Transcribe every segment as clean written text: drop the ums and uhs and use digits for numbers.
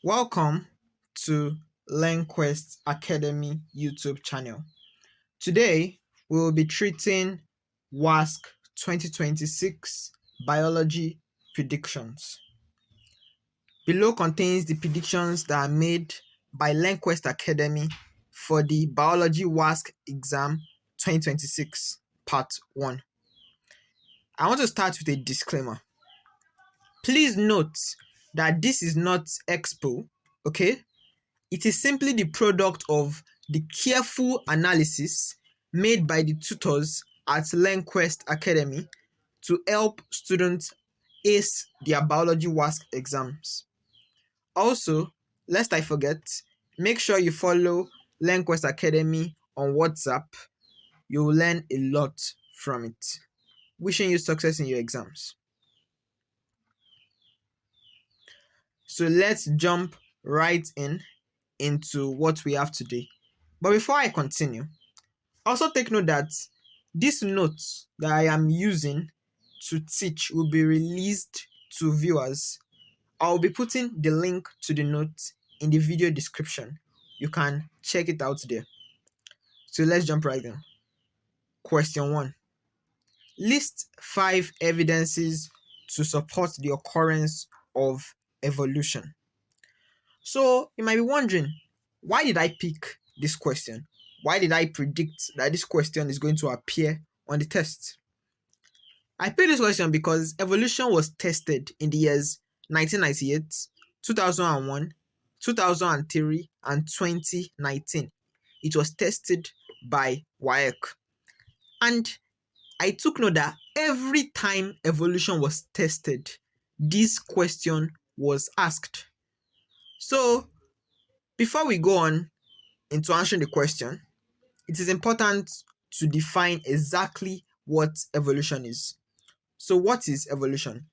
Welcome to LearnQuest Academy YouTube channel. Today, we will be treating WASSCE 2026 Biology Predictions. Below contains the predictions that are made by LearnQuest Academy for the Biology WASSCE exam 2026 Part 1. I want to start with a disclaimer. Please note that this is not expo, okay? It is simply the product of the careful analysis made by the tutors at LearnQuest Academy to help students ace their biology WASSCE exams. Also, lest I forget, make sure you follow LearnQuest Academy on WhatsApp. You will learn a lot from it. Wishing you success in your exams. So let's jump right into what we have today. But before I continue, also take note that these notes that I am using to teach will be released to viewers. I'll be putting the link to the notes in the video description. You can check it out there. So let's jump right in. Question 1. List 5 evidences to support the occurrence of evolution. So you might be wondering, why did I pick this question? Why did I predict that this question is going to appear on the test? I picked this question because evolution was tested in the years 1998, 2001, 2003, and 2019. It was tested by WAEC. And I took note that every time evolution was tested, this question was asked. So, before we go on into answering the question, it is important to define exactly what evolution is. So, what is evolution?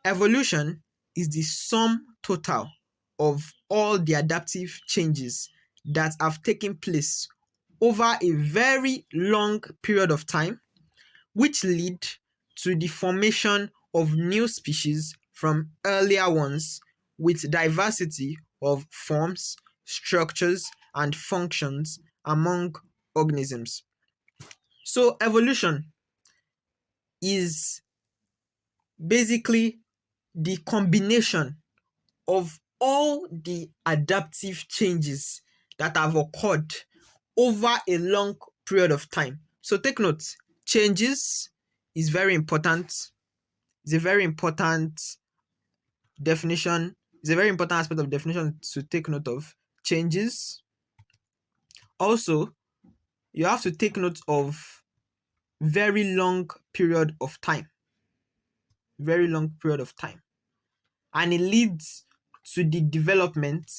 Evolution is the sum total of all the adaptive changes that have taken place over a very long period of time, which lead to the formation of new species from earlier ones with diversity of forms, structures, and functions among organisms. So evolution is basically the combination of all the adaptive changes that have occurred over a long period of time. So take note, changes is very important. It's a very important definition. It's a very important aspect of definition to take note of. Changes. Also, you have to take note of very long period of time. Very long period of time. And it leads to the development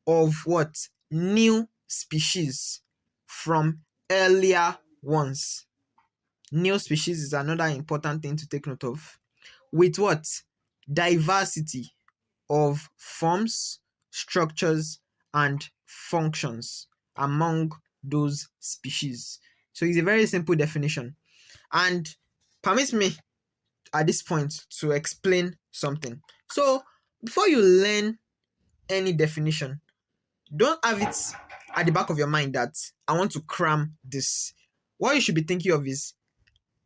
of what? New species from earlier ones. New species is another important thing to take note of. With what? Diversity of forms, structures, and functions among those species. So it's a very simple definition. And permit me at this point to explain something. So before you learn any definition, don't have it at the back of your mind that I want to cram this. What you should be thinking of is,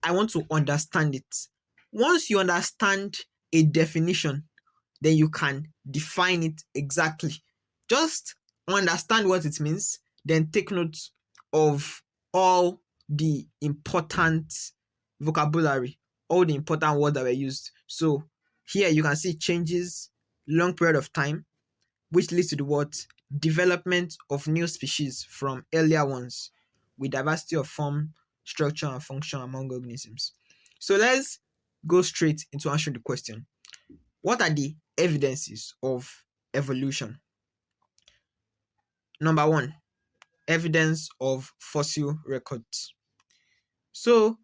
I want to understand it. Once you understand a definition, then you can define it exactly. Just understand what it means, then take note of all the important vocabulary, all the important words that were used. So here you can see changes, long period of time, which leads to the word development of new species from earlier ones with diversity of form, structure, and function among organisms. So let's go straight into answering the question. What are the evidences of evolution? Number 1, evidence of fossil records. So,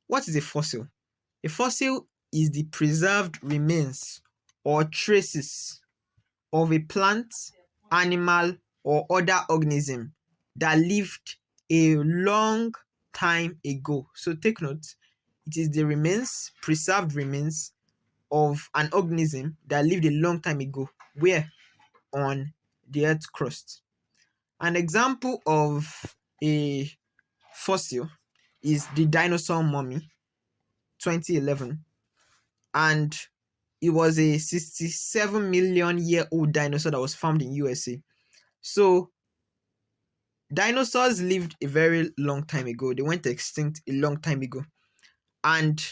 what is a fossil? A fossil is the preserved remains or traces of a plant, animal, or other organism that lived a long time ago. So take note, it is the remains, preserved remains of an organism that lived a long time ago. Where? on the Earth's crust. An example of a fossil is the dinosaur mummy 2011, and it was a 67 million year old dinosaur that was found in USA. So dinosaurs lived a very long time ago. They went extinct a long time ago, and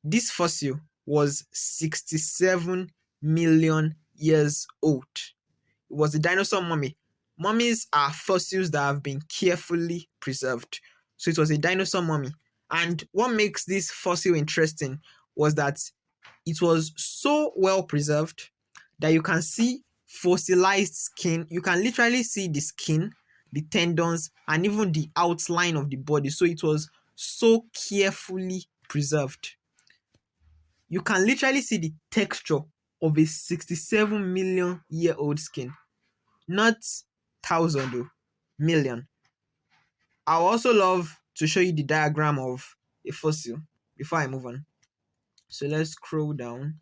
this fossil was 67 million years old. It was a dinosaur mummy. Mummies are fossils that have been carefully preserved. So it was a dinosaur mummy. And what makes this fossil interesting was that it was so well preserved that you can see fossilized skin. You can literally see the skin, the tendons, and even the outline of the body. So it was so carefully preserved. You can literally see the texture of a 67 million year old skin. Not thousand though, million. I also love to show you the diagram of a fossil before I move on. So let's scroll down.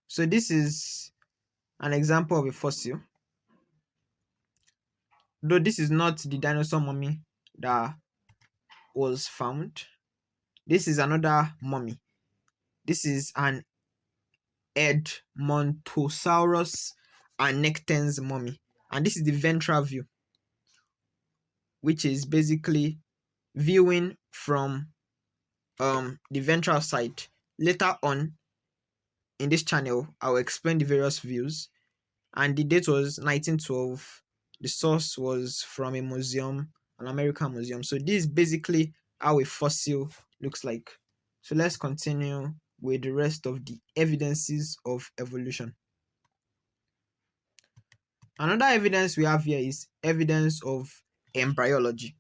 So this is an example of a fossil. Though this is not the dinosaur mummy that was found. This is another mummy. This is an Edmontosaurus annectens mummy. And this is the ventral view, which is basically viewing from the ventral side. Later on in this channel, I'll explain the various views. And the date was 1912. The source was from a museum, an American museum. So this is basically how a fossil looks like. So let's continue with the rest of the evidences of evolution. Another evidence we have here is evidence of embryology.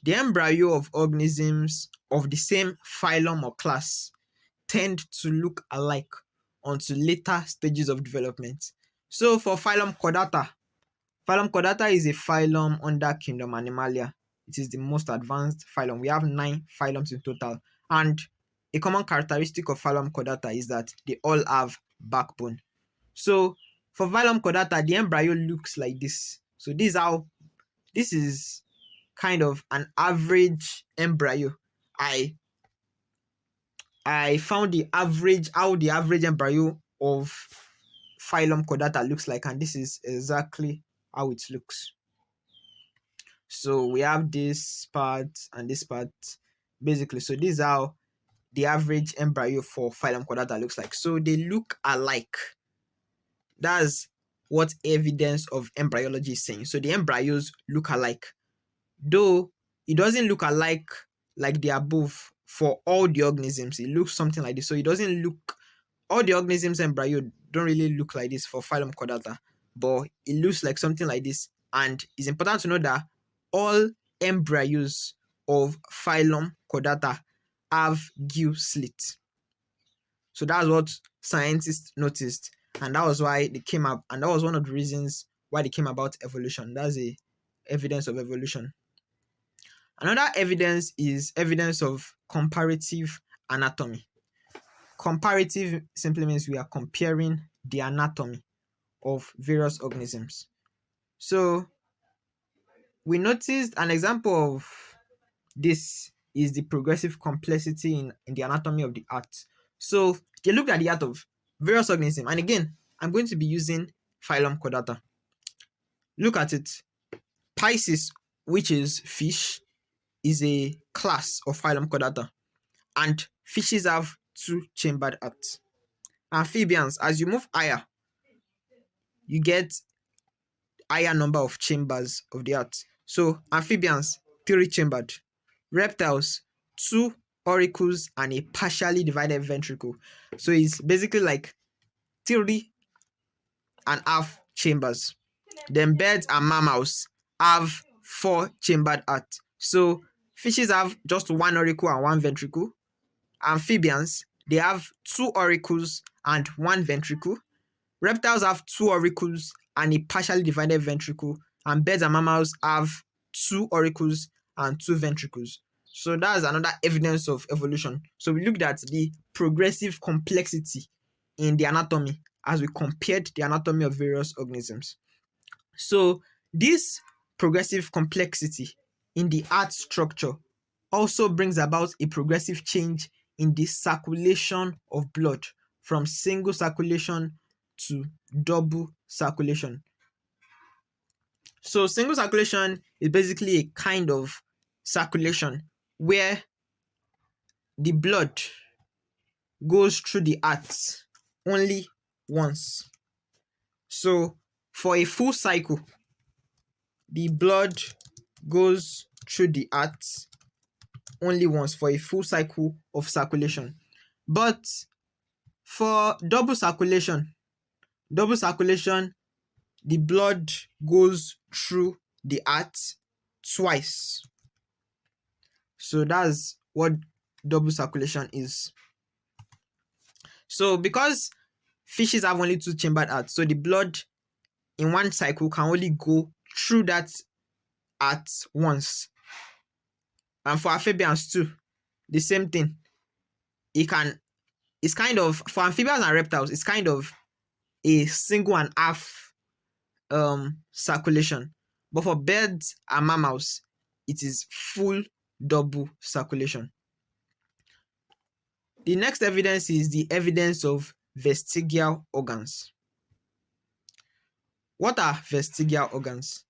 The embryo of organisms of the same phylum or class tend to look alike until later stages of development. So for phylum Chordata is a phylum under kingdom Animalia. It is the most advanced phylum. We have 9 phylums in total. And a common characteristic of phylum Chordata is that they all have backbone. So for phylum Chordata, the embryo looks like this. So this is kind of an average embryo. I found how the average embryo of phylum Chordata looks like, and this is exactly how it looks. So we have this part and this part basically. So this is how the average embryo for phylum Chordata looks like. So they look alike. That's what evidence of embryology is saying. So the embryos look alike, though it doesn't look alike like the above for all the organisms. It looks something like this. So it doesn't look, all the organisms embryo don't really look like this for phylum Chordata, but it looks like something like this. And it's important to know that all embryos of phylum Chordata have gill slits. So that's what scientists noticed, and that was why they came up, and that was one of the reasons why they came about evolution. That's a evidence of evolution. Another evidence is evidence of comparative anatomy. Comparative simply means we are comparing the anatomy of various organisms. So we noticed an example of this is the progressive complexity in the anatomy of the heart. So they looked at the heart of various organisms, and again, I'm going to be using phylum Chordata. Look at it. Pisces, which is fish, is a class of phylum Chordata, and fishes have 2-chambered hearts. Amphibians, as you move higher, you get higher number of chambers of the heart. So amphibians, 3-chambered. Reptiles, 2 auricles and a partially divided ventricle. So it's basically like 3.5 chambers. Then birds and mammals have 4-chambered heart. So fishes have just 1 auricle and 1 ventricle. Amphibians, they have 2 auricles and 1 ventricle. Reptiles have 2 auricles and a partially divided ventricle. And birds and mammals have 2 auricles and 2 ventricles. So that's another evidence of evolution. So we looked at the progressive complexity in the anatomy as we compared the anatomy of various organisms. So this progressive complexity in the heart structure also brings about a progressive change in the circulation of blood from single circulation to double circulation. So single circulation is basically a kind of circulation where the blood goes through the heart only once. So for a full cycle, the blood goes through the heart only once for a full cycle of circulation. But for double circulation, the blood goes through the heart twice. So that's what double circulation is. So because fishes have only two chambered hearts, so the blood in one cycle can only go through that heart once. And for amphibians too, the same thing. It's kind of, for amphibians and reptiles, it's kind of a single and half circulation. But for birds and mammals, it is full double circulation. The next evidence is the evidence of vestigial organs. What are vestigial organs?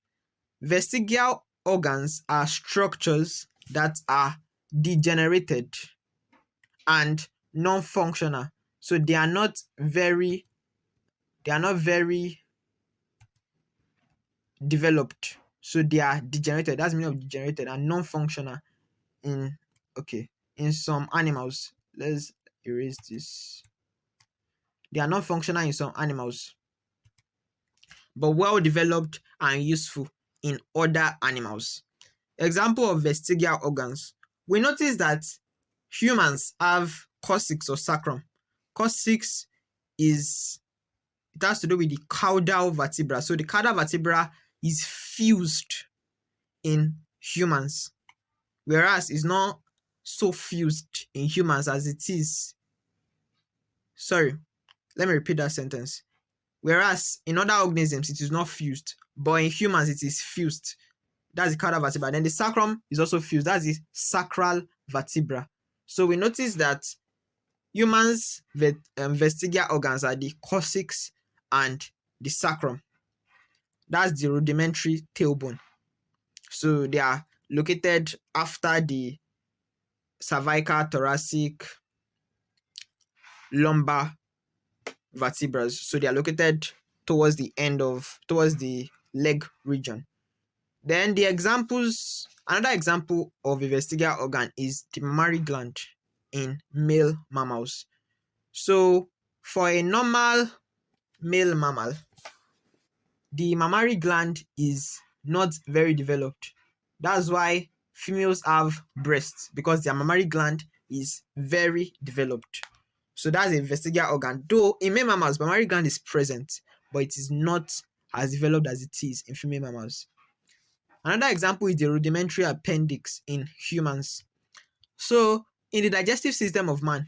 Vestigial organs are structures that are degenerated and non-functional. So they are not very developed. So they are degenerated. That's the meaning of degenerated, and non-functional in some animals. Let's erase this. They are not functional in some animals, but well developed and useful in other animals. Example of vestigial organs. We notice that humans have coccyx or sacrum. Coccyx has to do with the caudal vertebra. So the caudal vertebra is fused in humans, whereas it's not so fused in humans as it is. Sorry, let me repeat that sentence. Whereas in other organisms it is not fused, but in humans it is fused. That's the caudal vertebra. Then the sacrum is also fused. That's the sacral vertebra. So we notice that humans' vestigial organs are the coccyx and the sacrum. That's the rudimentary tailbone. So they are located after the cervical, thoracic, lumbar vertebrae. So they are located towards the leg region. Then another example of a vestigial organ is the mammary gland in male mammals. So for a normal male mammal, the mammary gland is not very developed. That's why females have breasts, because their mammary gland is very developed. So that's a vestigial organ. Though in male mammals, mammary gland is present, but it is not as developed as it is in female mammals. Another example is the rudimentary appendix in humans. So in the digestive system of man,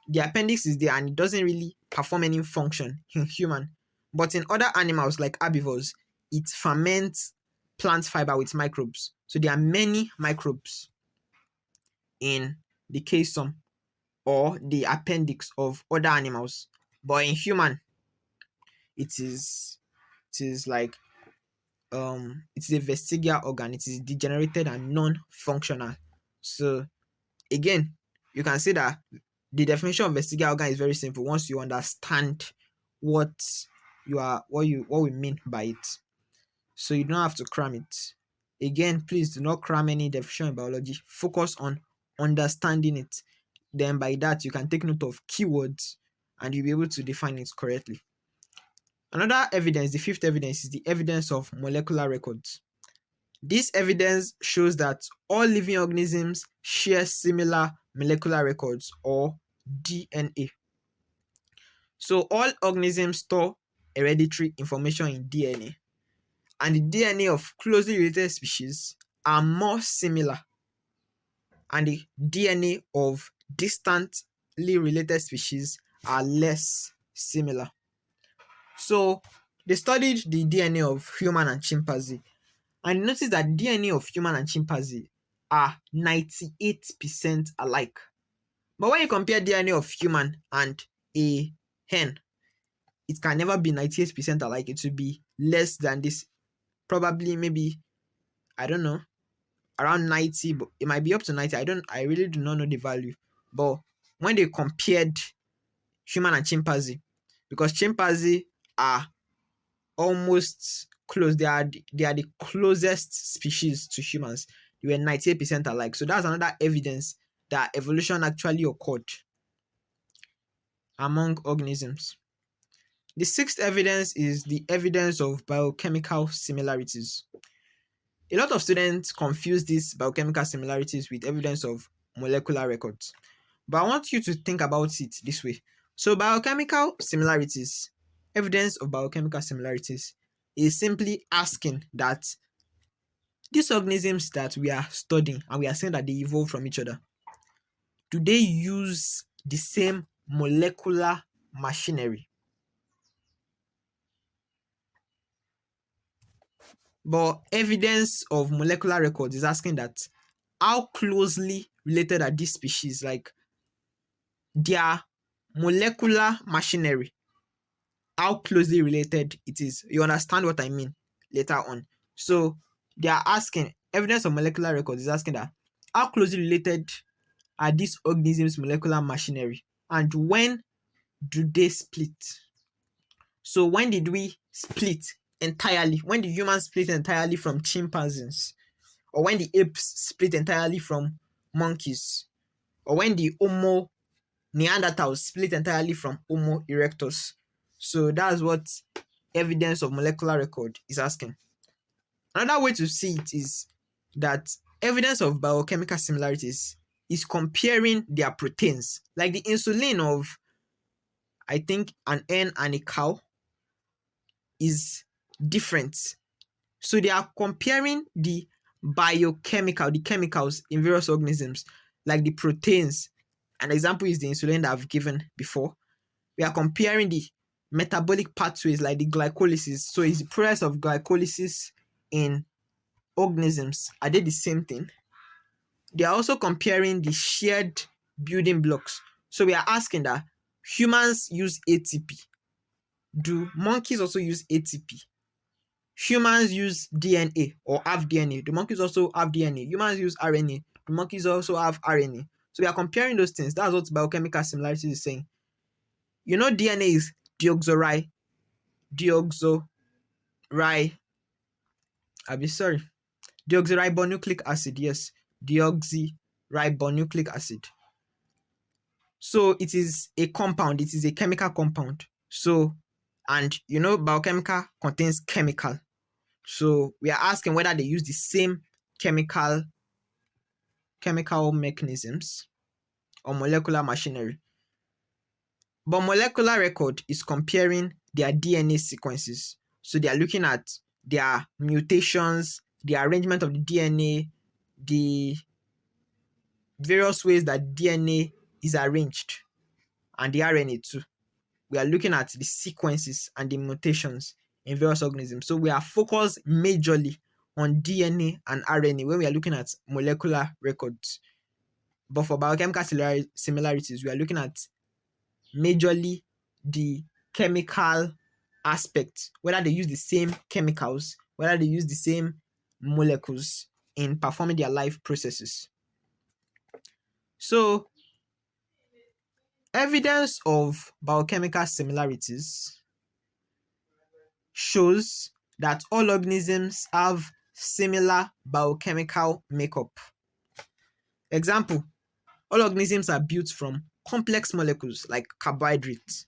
the appendix is there and it doesn't really perform any function in human. But in other animals like herbivores, it ferments plant fiber with microbes. So there are many microbes in the caisson or the appendix of other animals. But in human, it is a vestigial organ. It is degenerated and non-functional. So again, you can see that the definition of vestigial organ is very simple once you understand what we mean by it. So you don't have to cram it. Again, please do not cram any definition in biology. Focus on understanding it. Then by that, you can take note of keywords and you'll be able to define it correctly. Another evidence, the fifth evidence, is the evidence of molecular records. This evidence shows that all living organisms share similar molecular records, or DNA. So all organisms store hereditary information in DNA, and the DNA of closely related species are more similar, and the DNA of distantly related species are less similar. So they studied the DNA of human and chimpanzee, and noticed that DNA of human and chimpanzee are 98% alike. But when you compare DNA of human and a hen, it can never be 98% alike. It will be less than this. Probably, maybe, I don't know, around 90, but it might be up to 90. I really do not know the value. But when they compared human and chimpanzee, because chimpanzee are almost close, they are the closest species to humans. They were 98% alike. So that's another evidence that evolution actually occurred among organisms. The sixth evidence is the evidence of biochemical similarities. A lot of students confuse these biochemical similarities with evidence of molecular records. But I want you to think about it this way. So biochemical similarities, evidence of biochemical similarities, is simply asking that these organisms that we are studying and we are saying that they evolved from each other, do they use the same molecular machinery? But evidence of molecular records is asking that how closely related are these species, like their molecular machinery, how closely related it is. You understand what I mean later on. So they are asking, evidence of molecular records is asking that how closely related are these organisms' molecular machinery, and when do they split? So when did we split entirely? When did humans split entirely from chimpanzees? Or when the apes split entirely from monkeys? Or when the Homo Neanderthals split entirely from Homo erectus? So that's what evidence of molecular record is asking. Another way to see it is that evidence of biochemical similarities is comparing their proteins, like the insulin of, I think, an hen and a cow is different. So they are comparing the chemicals in various organisms, like the proteins. An example is the insulin that I've given before. We are comparing the metabolic pathways, like the glycolysis. So is the process of glycolysis in organisms, are they the same thing? They are also comparing the shared building blocks. So we are asking that humans use ATP. Do monkeys also use ATP? Humans use DNA or have DNA. Do monkeys also have DNA? Humans use RNA. Do monkeys also have RNA? So we are comparing those things. That's what biochemical similarities is saying. You know, DNA is deoxyribonucleic acid. Yes, deoxyribonucleic acid. So it is a compound. It is a chemical compound. So, and you know, biochemical contains chemical. So we are asking whether they use the same chemical mechanisms or molecular machinery. But molecular record is comparing their DNA sequences. So they are looking at their mutations, the arrangement of the DNA, the various ways that DNA is arranged, and the RNA too. We are looking at the sequences and the mutations in various organisms. So we are focused majorly on DNA and RNA when we are looking at molecular records. But for biochemical similarities, we are looking at majorly the chemical aspect, whether they use the same chemicals, whether they use the same molecules in performing their life processes. So evidence of biochemical similarities shows that all organisms have similar biochemical makeup. Example, all organisms are built from complex molecules like carbohydrates,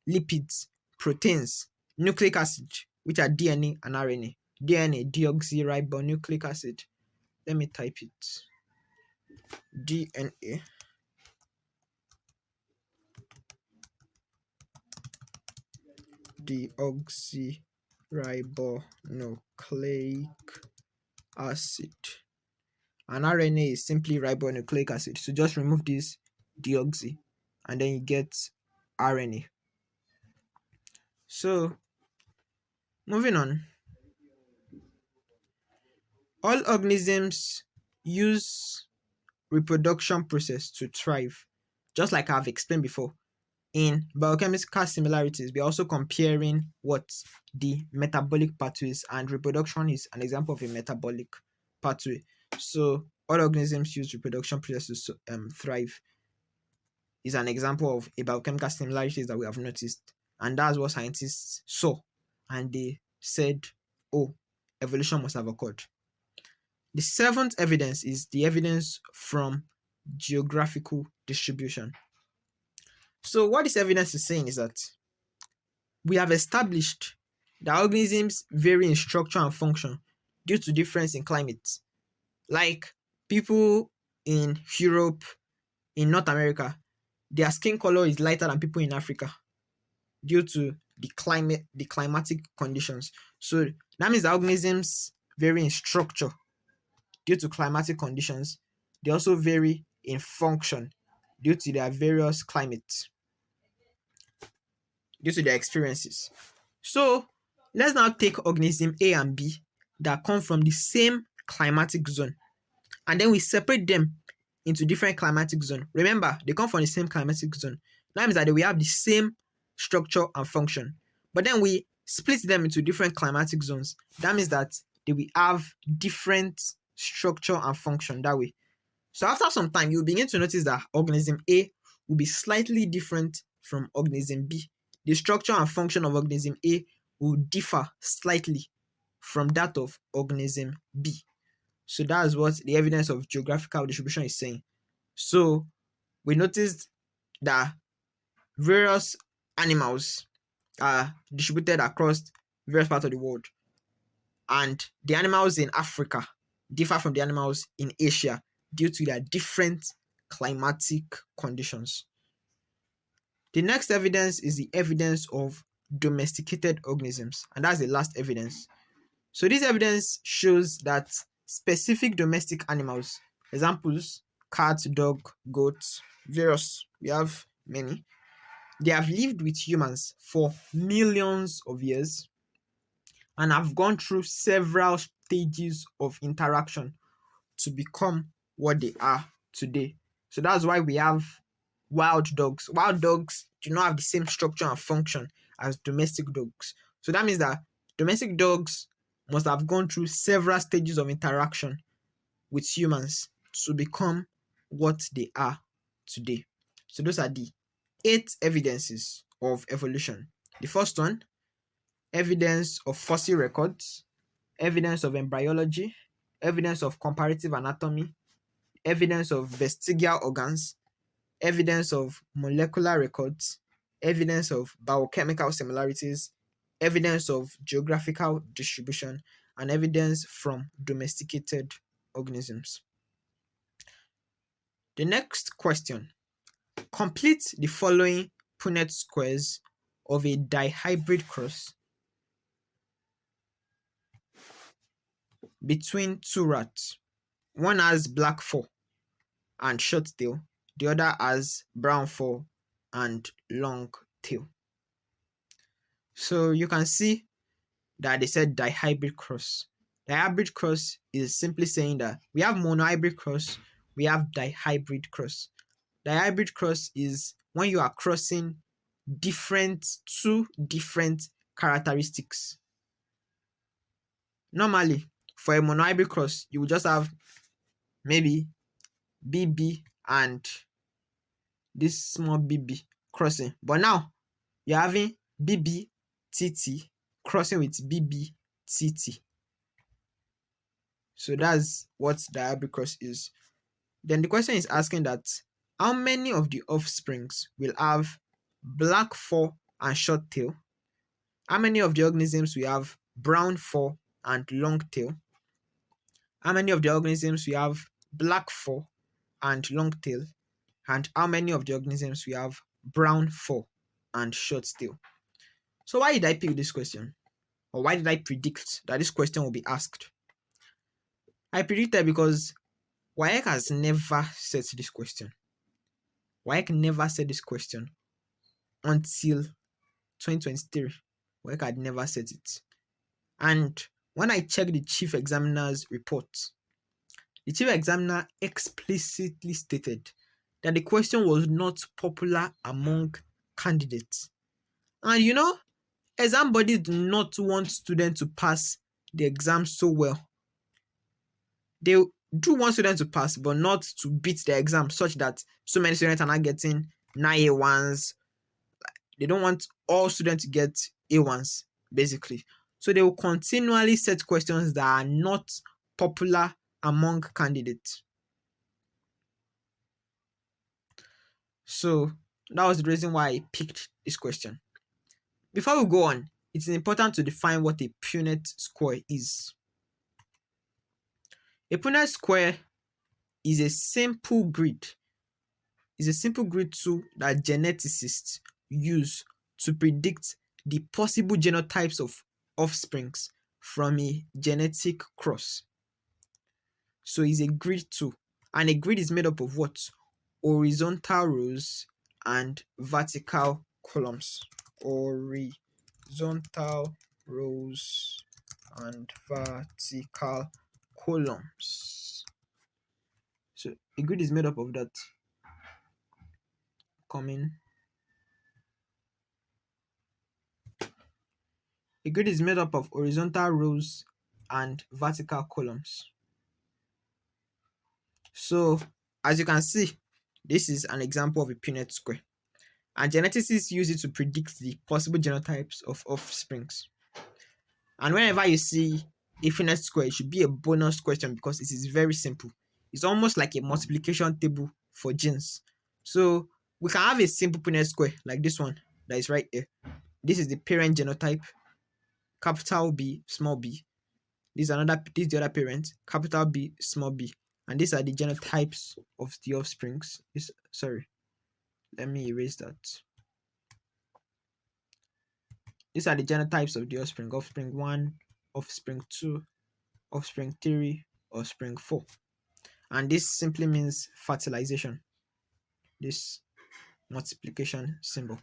lipids, proteins, nucleic acid, which are DNA and RNA. DNA, deoxyribonucleic acid. Let me type it. DNA. Deoxyribonucleic acid. And RNA is simply ribonucleic acid. So just remove this deoxy and then you get RNA. So, moving on. All organisms use reproduction process to thrive, just like I've explained before. In biochemical similarities, we're also comparing what the metabolic pathways, and reproduction is an example of a metabolic pathway. So all organisms use reproduction processes to thrive is an example of a biochemical similarities that we have noticed, and that's what scientists saw, and they said, "Oh, evolution must have occurred." The seventh evidence is the evidence from geographical distribution. So what this evidence is saying is that we have established that organisms vary in structure and function due to difference in climate. Like people in Europe, in North America, their skin color is lighter than people in Africa due to the climatic conditions. So that means the organisms vary in structure due to climatic conditions. They also vary in function due to their various climates, due to their experiences. So let's now take organism A and B that come from the same climatic zone, and then we separate them into different climatic zone. Remember, they come from the same climatic zone. That means that they will have the same structure and function, but then we split them into different climatic zones. That means that they will have different structure and function that way. So after some time, you'll begin to notice that organism A will be slightly different from organism B. The structure and function of organism A will differ slightly from that of organism B. So that's what the evidence of geographical distribution is saying. So we noticed that various animals are distributed across various parts of the world, and the animals in Africa differ from the animals in Asia due to their different climatic conditions. The next evidence is the evidence of domesticated organisms, and that's the last evidence. So this evidence shows that specific domestic animals, examples, cat, dog, goat, various, we have many, they have lived with humans for millions of years and have gone through several stages of interaction to become what they are today. So that's why we have wild dogs. Wild dogs do not have the same structure and function as domestic dogs. So that means that domestic dogs must have gone through several stages of interaction with humans to become what they are today. So those are the 8 evidences of evolution. The first one, evidence of fossil records, evidence of embryology, evidence of comparative anatomy, evidence of vestigial organs, evidence of molecular records, evidence of biochemical similarities, evidence of geographical distribution, and evidence from domesticated organisms. The next question. Complete the following Punnett squares of a dihybrid cross between two rats. One has black fur and short tail, the other has brown fur and long tail. So you can see that they said dihybrid cross. Dihybrid cross is simply saying that we have monohybrid cross, we have dihybrid cross. Dihybrid cross is when you are crossing two different characteristics. Normally, for a monohybrid cross, you will just have maybe BB and this small BB crossing. But now, you're having BB-TT crossing with BB-TT. So that's what dihybrid cross is. Then the question is asking that how many of the offsprings will have black fur and short tail? How many of the organisms will have brown fur and long tail? How many of the organisms will have black fur and long tail? And how many of the organisms will have brown fur and short tail? So why did I pick this question? Or why did I predict that this question will be asked? I predicted because WAEC has never said this question. WAEC never said this question until 2023. WAEC had never set it. And when I checked the chief examiner's report, the chief examiner explicitly stated that the question was not popular among candidates. And you know, exam bodies do not want students to pass the exam so well. They do want students to pass, but not to beat the exam such that so many students are not getting 9A1s. They don't want all students to get A1s, basically. So they will continually set questions that are not popular among candidates. So that was the reason why I picked this question. Before we go on, it's important to define what a Punnett square is. A Punnett square is a simple grid. It's a simple grid tool that geneticists use to predict the possible genotypes of offsprings from a genetic cross. So it's a grid tool, and a grid is made up of what? Horizontal rows and vertical columns. Horizontal rows and vertical columns. So a grid is made up of that. A grid is made up of horizontal rows and vertical columns. So as you can see, this is an example of a Punnett square. And geneticists use it to predict the possible genotypes of offsprings. And whenever you see a Punnett square, it should be a bonus question because it is very simple. It's almost like a multiplication table for genes. So we can have a simple Punnett square like this one that is right here. This is the parent genotype, capital B, small b. This is the other parent, capital B, small b. And these are the genotypes of the offsprings. Let me erase that. These are the genotypes of the offspring. Offspring 1, offspring 2, offspring 3, offspring 4. And this simply means fertilization. This multiplication symbol.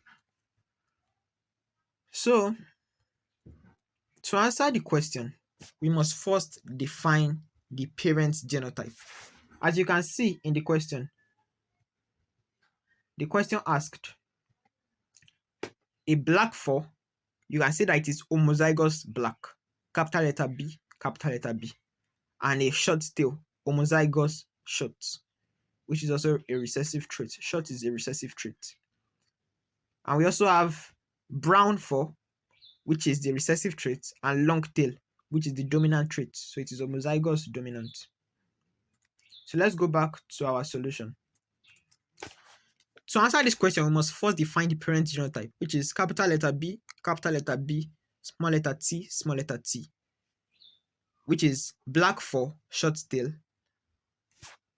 So, to answer the question, we must first define the parent genotype. As you can see in the question asked, a black 4, you can see that it is homozygous black, capital letter B, capital letter B, and a short tail, homozygous short, which is also a recessive trait. Short is a recessive trait. And we also have brown 4, which is the recessive trait, and long tail, which is the dominant trait. So it is homozygous dominant. So let's go back to our solution. To answer this question, we must first define the parent genotype, which is capital letter B, small letter t, which is black 4, short tail.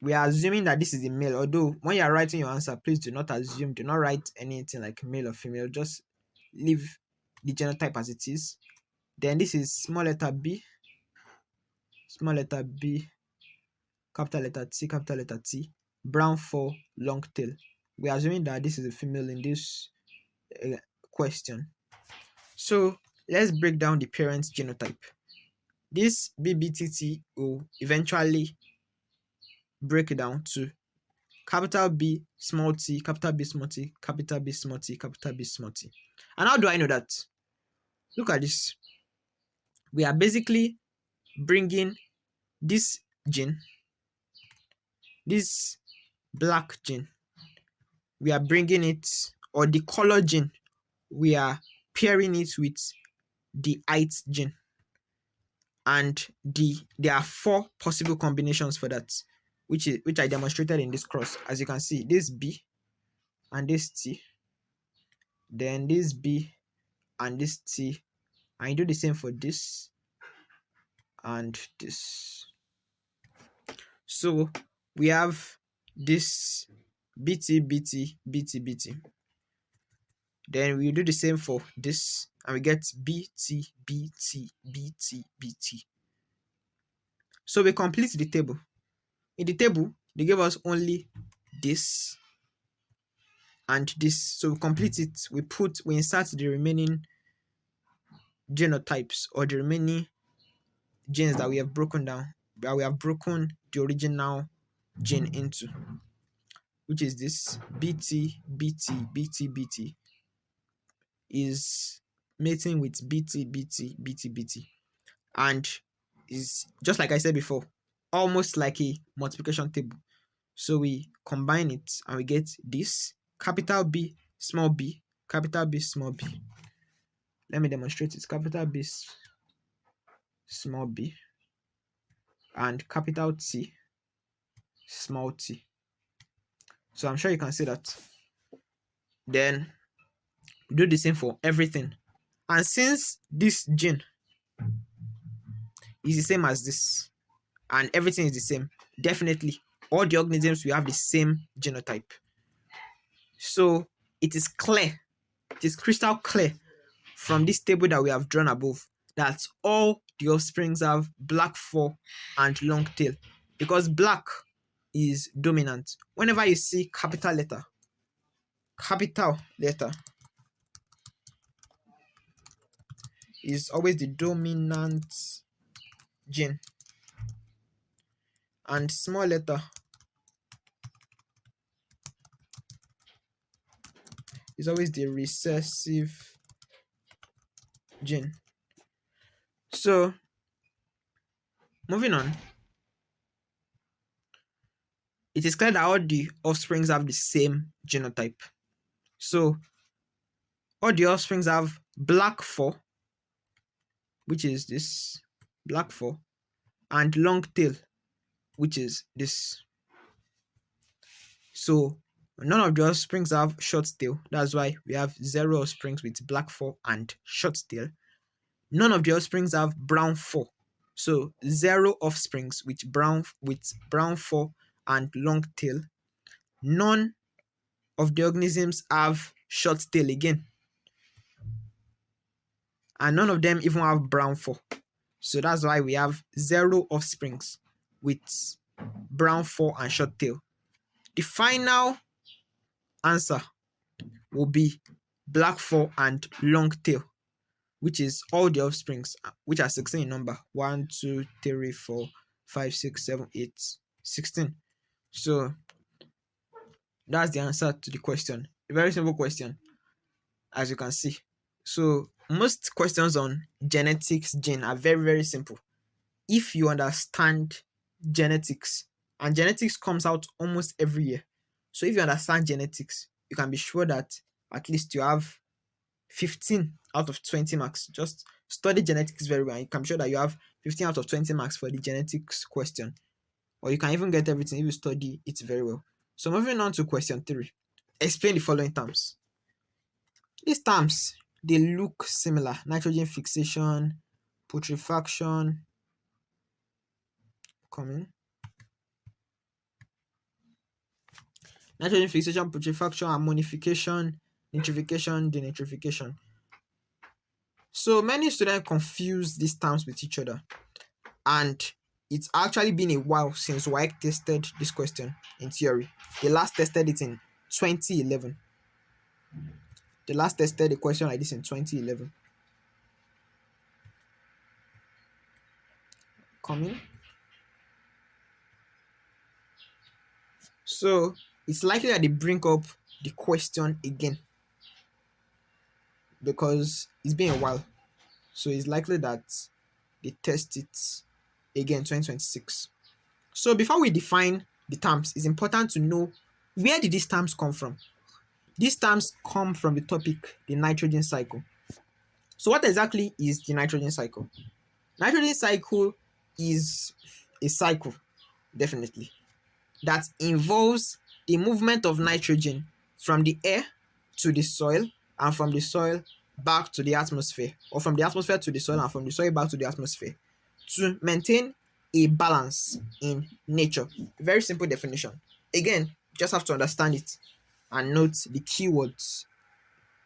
We are assuming that this is the male, although when you are writing your answer, please do not write anything like male or female, just leave the genotype as it is. Then this is small letter b, capital letter T, brown 4, long tail. We are assuming that this is a female in this question. So let's break down the parent genotype. This BBTT will eventually break it down to capital B small t, capital B small t, capital B small t, capital B small t. And how do I know that? Look at this. We are basically bringing this gene, this black gene, we are bringing it, or the color gene, we are pairing it with the height gene. And there are 4 possible combinations for that, which I demonstrated in this cross. As you can see, this B and this T, then this B and this T, and you do the same for this and this. So we have this BT, BT, BT, BT. Then we do the same for this, and we get BT, BT, BT, BT. So we complete the table. In the table, they gave us only this and this. So we complete it. We insert the remaining genotypes, or the remaining genes that we have broken down, that we have broken the original gene into, which is this BT, BT, BT, BT, is mating with BT, BT, BT, BT, and is, just like I said before, almost like a multiplication table. So we combine it and we get this capital B, small b, capital B, small b. Let me demonstrate it. Capital B, small b, and capital T, small t. So I'm sure you can see that. Then do the same for everything. And since this gene is the same as this, and everything is the same, definitely all the organisms will have the same genotype. So it is clear, it is crystal clear from this table that we have drawn above that all the offsprings have black fur and long tail, because black is dominant. Whenever you see capital letter is always the dominant gene, and small letter is always the recessive gene. So moving on, it is clear that all the offsprings have the same genotype. So all the offsprings have black fur, which is this black fur, and long tail, which is this. So none of the offsprings have short tail. That's why we have 0 offsprings with black fur and short tail. None of the offsprings have brown fur. So 0 offsprings with brown fur and long tail. None of the organisms have short tail again. And none of them even have brown fur. So that's why we have 0 offsprings with brown fur and short tail. The final answer will be black fur and long tail, which is all the offsprings, which are 16 in number. 1, 2, 3, 4, 5, 6, 7, 8, 16. So that's the answer to the question. A very simple question, as you can see. So most questions on genetics gene are very, very simple if you understand genetics, and genetics comes out almost every year. So if you understand genetics, you can be sure that at least you have 15 out of 20 marks. Just study genetics very well. You can be sure that you have 15 out of 20 marks for the genetics question. Or you can even get everything if you study it very well. So moving on to question 3. Explain the following terms. These terms, they look similar. Nitrogen fixation, putrefaction, nitrogen fixation, putrefaction, ammonification, nitrification, denitrification. So many students confuse these terms with each other, and it's actually been a while since WAEC tested this question in theory. They last tested it in 2011. They last tested a question like this in 2011. So it's likely that they bring up the question again because it's been a while. So it's likely that they test it again 2026. So before we define the terms, it's important to know where did these terms come from. These terms come from the topic, the nitrogen cycle. So what exactly is the nitrogen cycle? Nitrogen cycle is a cycle, definitely, that involves the movement of nitrogen from the air to the soil, and from the soil back to the atmosphere, or from the atmosphere to the soil, and from the soil back to the atmosphere, to maintain a balance in nature. Very simple definition. Again, you just have to understand it and note the keywords: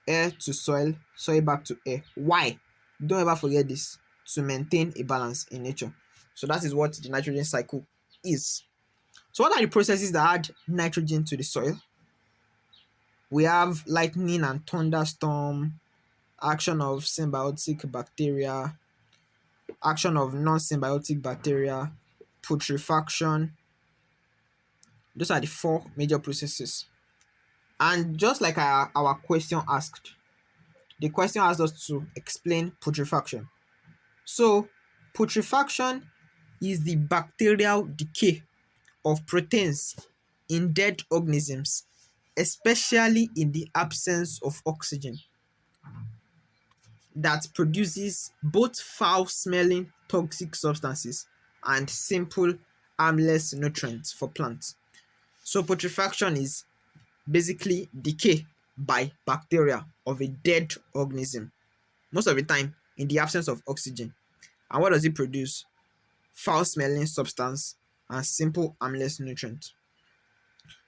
air to soil, soil back to air. Why? Don't ever forget this: to maintain a balance in nature. So that is what the nitrogen cycle is. So what are the processes that add nitrogen to the soil? We have lightning and thunderstorm, action of symbiotic bacteria, action of non-symbiotic bacteria, putrefaction. Those are the 4 major processes. And just like our question asked, the question asked us to explain putrefaction. So putrefaction is the bacterial decay of proteins in dead organisms, especially in the absence of oxygen, that produces both foul-smelling toxic substances and simple harmless nutrients for plants. So putrefaction is basically decay by bacteria of a dead organism, most of the time in the absence of oxygen. And what does it produce? Foul-smelling substance and simple harmless nutrient.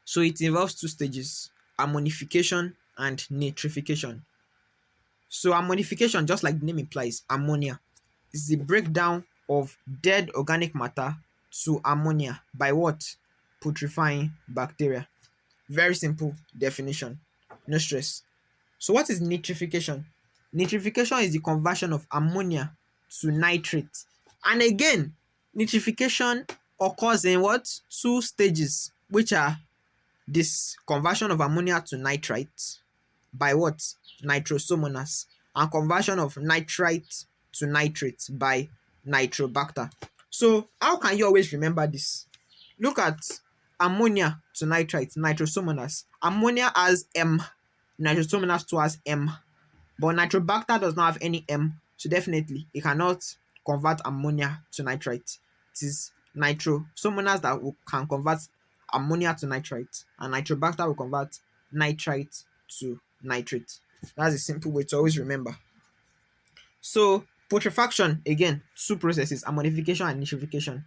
So it involves 2 stages: ammonification and nitrification. So ammonification, just like the name implies, ammonia, is the breakdown of dead organic matter to ammonia by what? Putrefying bacteria. Very simple definition, no stress. So what is nitrification? Nitrification is the conversion of ammonia to nitrate. And again, nitrification occurs in what? 2 stages, which are this conversion of ammonia to nitrite by what? Nitrosomonas, and conversion of nitrite to nitrate by nitrobacter. So how can you always remember this? Look at ammonia to nitrite, nitrosomonas. Ammonia has M, nitrosomonas too has M, but nitrobacter does not have any M, so definitely it cannot convert ammonia to nitrite. It is nitrosomonas that can convert ammonia to nitrite, and nitrobacter will convert nitrite to nitrate. That's a simple way to always remember. So putrefaction, again, 2 processes: ammonification and nitrification.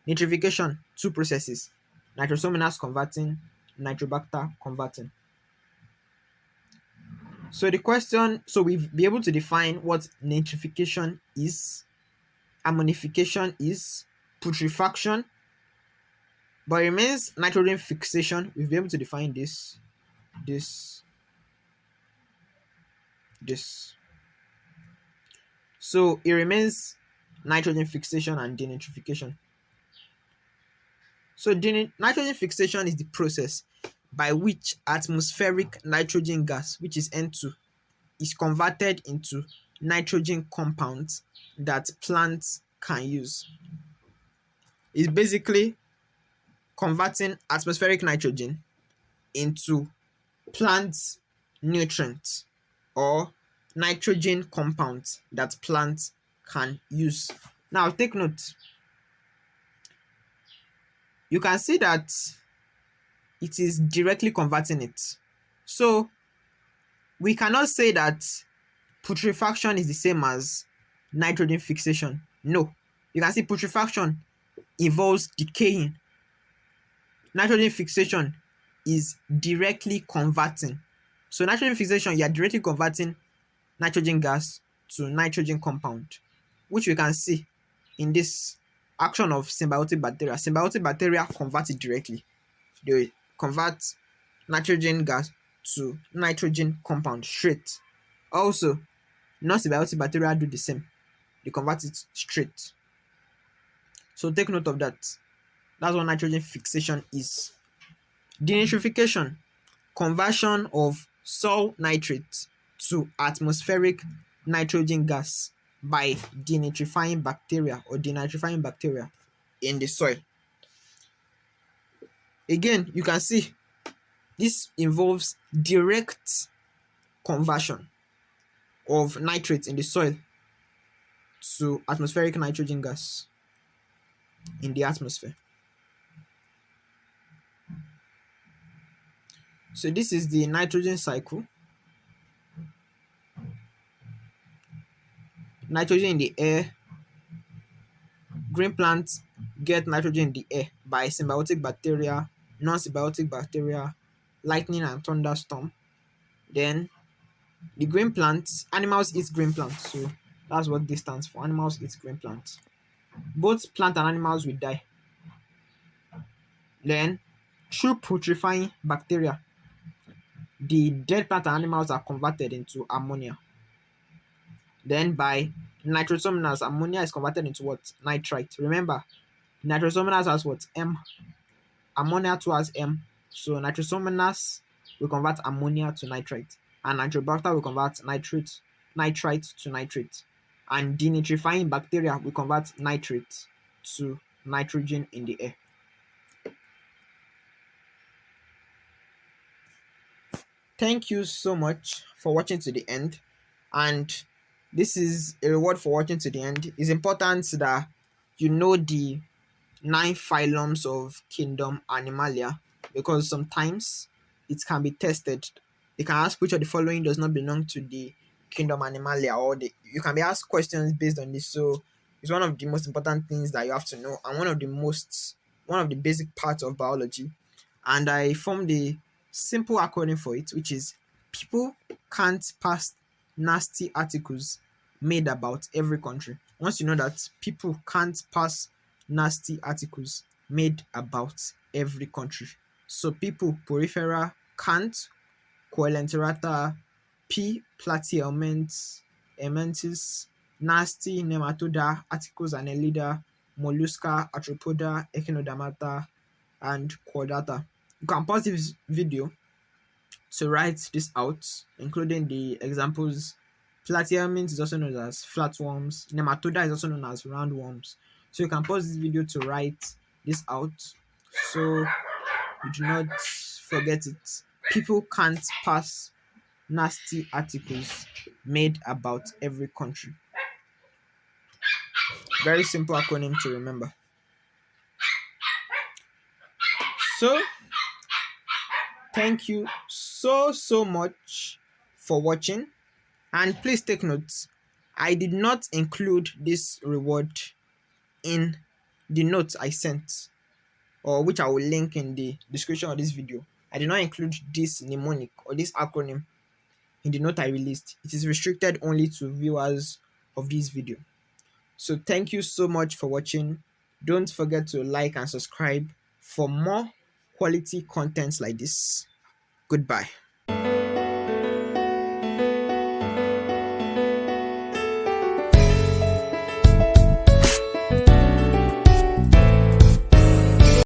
Nitrification, 2 processes: nitrosomonas converting, nitrobacter converting. So the question, so we've been able to define what nitrification is, ammonification is, putrefaction, but it remains nitrogen fixation. We've been able to define this. So it remains nitrogen fixation and denitrification. So nitrogen fixation is the process by which atmospheric nitrogen gas, which is N2, is converted into nitrogen compounds that plants can use. It's basically converting atmospheric nitrogen into plant nutrients or nitrogen compounds that plants can use. Now take note. You can see that it is directly converting it. So we cannot say that putrefaction is the same as nitrogen fixation. No. You can see putrefaction involves decaying. Nitrogen fixation is directly converting. So nitrogen fixation, you are directly converting nitrogen gas to nitrogen compound, which we can see in this action of symbiotic bacteria. Symbiotic bacteria convert it directly. They convert nitrogen gas to nitrogen compound straight. Also, non-symbiotic bacteria do the same. They convert it straight. So take note of that. That's what nitrogen fixation is. Denitrification, conversion of soil nitrate to atmospheric nitrogen gas by denitrifying bacteria or denitrifying bacteria in the soil. Again, you can see this involves direct conversion of nitrate in the soil to atmospheric nitrogen gas in the atmosphere. So this is the nitrogen cycle. Nitrogen in the air. Green plants get nitrogen in the air by symbiotic bacteria, non-symbiotic bacteria, lightning and thunderstorm. Then the green plants, animals eat green plants. So that's what this stands for. Animals eat green plants. Both plant and animals will die. Then through putrefying bacteria, the dead plant and animals are converted into ammonia. Then by nitrosomonas, ammonia is converted into what? Nitrite. Remember, nitrosomonas has what? M. Ammonia too has M. So nitrosomonas will convert ammonia to nitrite, and nitrobacter will convert nitrite to nitrate, and denitrifying bacteria will convert nitrate to nitrogen in the air. Thank you so much for watching to the end, and this is a reward for watching to the end. It's important that you know the 9 phylums of kingdom Animalia, because sometimes it can be tested. They can ask which of the following does not belong to the kingdom Animalia, or you can be asked questions based on this. So it's one of the most important things that you have to know, and one of the basic parts of biology. And I formed a simple acronym for it, which is people can't pass nasty articles made about every country. Once you know that people can't pass nasty articles made about every country. So people porifera can't, coelenterata, P platyhelminths, nasty nematoda, articles annelida, mollusca, arthropoda, echinodermata, and chordata. You can pause this video to write this out, including the examples. Platyhelminth is also known as flatworms. Nematoda is also known as roundworms. So you can pause this video to write this out, so you do not forget it. People can't pass nasty articles made about every country. Very simple acronym to remember. So thank you so much for watching, and please take note, I did not include this reward in the notes I sent, or which I will link in the description of this video. I did not include this mnemonic or this acronym in the note I released. It is restricted only to viewers of this video. So thank you so much for watching. Don't forget to like and subscribe for more quality contents like this. Goodbye.